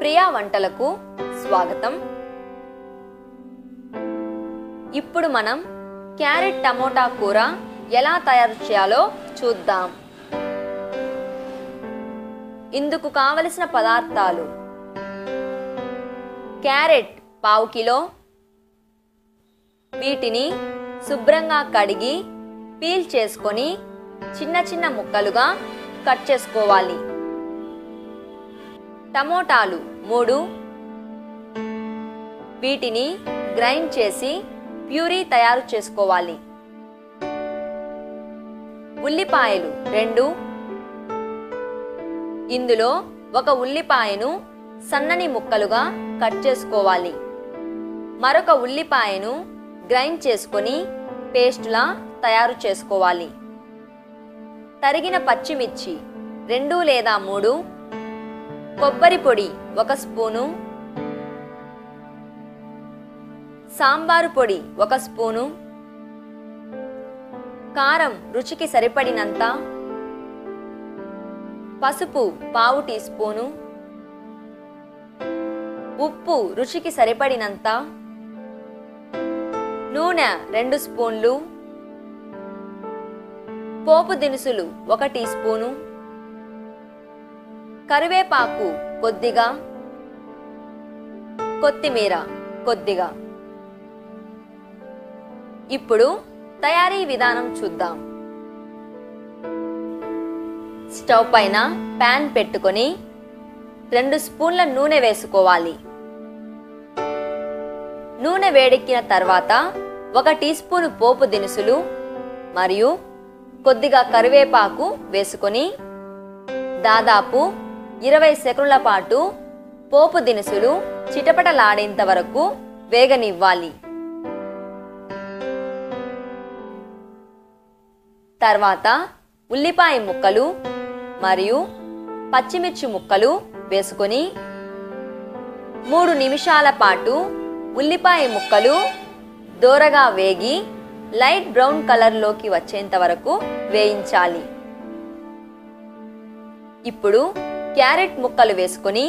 ప్రియా వంటలకు స్వాగతం. ఇప్పుడు మనం క్యారెట్ టమోటా కూర ఎలా తయారు చేయాలో చూద్దాం. ఇందుకు కావలసిన పదార్థాలు: క్యారెట్ పావు కిలో, వీటిని శుభ్రంగా కడిగి పీల్ చేసుకొని చిన్న చిన్న ముక్కలుగా కట్ చేసుకోవాలి. టమోటాలు 3, వీటిని గ్రైండ్ చేసి ప్యూరీ తయారు చేసుకోవాలి. ఉల్లిపాయలు 2, ఇందులో ఒక ఉల్లిపాయను సన్నని ముక్కలుగా కట్ చేసుకోవాలి. మరొక ఉల్లిపాయను గ్రైండ్ చేసుకొని పేస్టులా తయారు చేసుకోవాలి. తరిగిన పచ్చిమిర్చి 2 లేదా 3, కొబ్బరి పొడి 1 స్పూను, సాంబారు పొడి 1 స్పూను, కారం రుచికి సరిపడినంత, పసుపు పావు టీ స్పూను, ఉప్పు రుచికి సరిపడినంత, నూనె 2 స్పూన్లు, పోపు దినుసులు 1 టీ స్పూను, కరివేపాకు కొద్దిగా, కొత్తిమీర కొద్దిగా. ఇప్పుడు తయారీ విధానం చూద్దాం. స్టవ్ పైన పాన్ పెట్టుకొని 2 స్పూన్ల నూనె వేసుకోవాలి. నూనె వేడెక్కిన తర్వాత 1 టీ స్పూను పోపు దినుసులు మరియు కొద్దిగా కరివేపాకు వేసుకొని దాదాపు 20 సెకన్ల పాటు పోపు దినుసులు చిటపటలాడేంత వరకు వేగనివ్వాలి. తర్వాత ఉల్లిపాయ ముక్కలు మరియు పచ్చిమిర్చి ముక్కలు వేసుకొని 3 నిమిషాల పాటు ఉల్లిపాయ ముక్కలు దోరగా వేగి లైట్ బ్రౌన్ కలర్లోకి వచ్చేంత వరకు వేయించాలి. ఇప్పుడు క్యారెట్ ముక్కలు వేసుకొని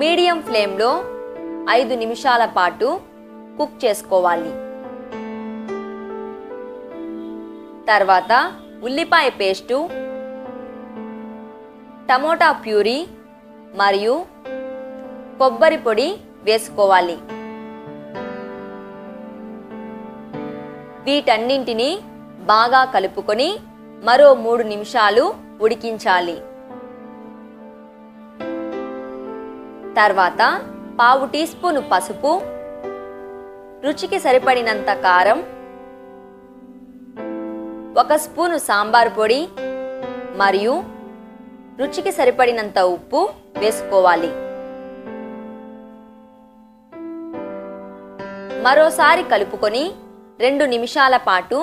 మీడియం ఫ్లేమ్లో 5 నిమిషాల పాటు కుక్ చేసుకోవాలి. తర్వాత ఉల్లిపాయ పేస్టు, టమోటా ప్యూరీ మరియు కొబ్బరి పొడి వేసుకోవాలి. వీటన్నింటినీ బాగా కలుపుకొని మరో 3 నిమిషాలు ఉడికించాలి. తర్వాత పావు టీ స్పూను పసుపు, రుచికి సరిపడినంత కారం, 1 స్పూను సాంబార్ పొడి మరియు రుచికి సరిపడినంత ఉప్పు వేసుకోవాలి. మరోసారి కలుపుకొని 2 నిమిషాల పాటు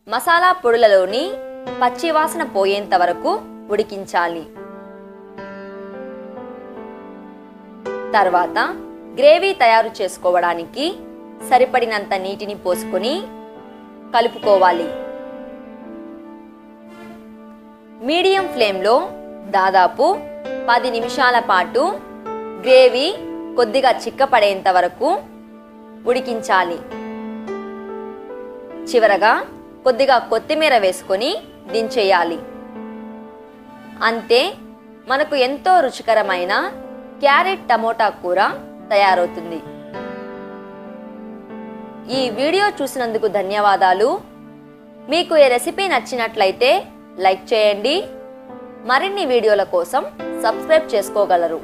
మసాలా పొడులలోని పచ్చివాసన పోయేంత వరకు ఉడికించాలి. తర్వాత గ్రేవీ తయారు చేసుకోవడానికి సరిపడినంత నీటిని పోసుకొని కలుపుకోవాలి. మీడియం ఫ్లేమ్లో దాదాపు 10 నిమిషాల పాటు గ్రేవీ కొద్దిగా చిక్కపడేంత వరకు ఉడికించాలి. చివరగా కొద్దిగా కొత్తిమీర వేసుకొని దించేయాలి. అంతే, మనకు ఎంతో రుచికరమైన క్యారెట్ టమోటా కూర తయారవుతుంది. ఈ వీడియో చూసినందుకు ధన్యవాదాలు. మీకు ఈ రెసిపీ నచ్చినట్లయితే లైక్ చేయండి. మరిన్ని వీడియోల కోసం సబ్స్క్రైబ్ చేసుకోగలరు.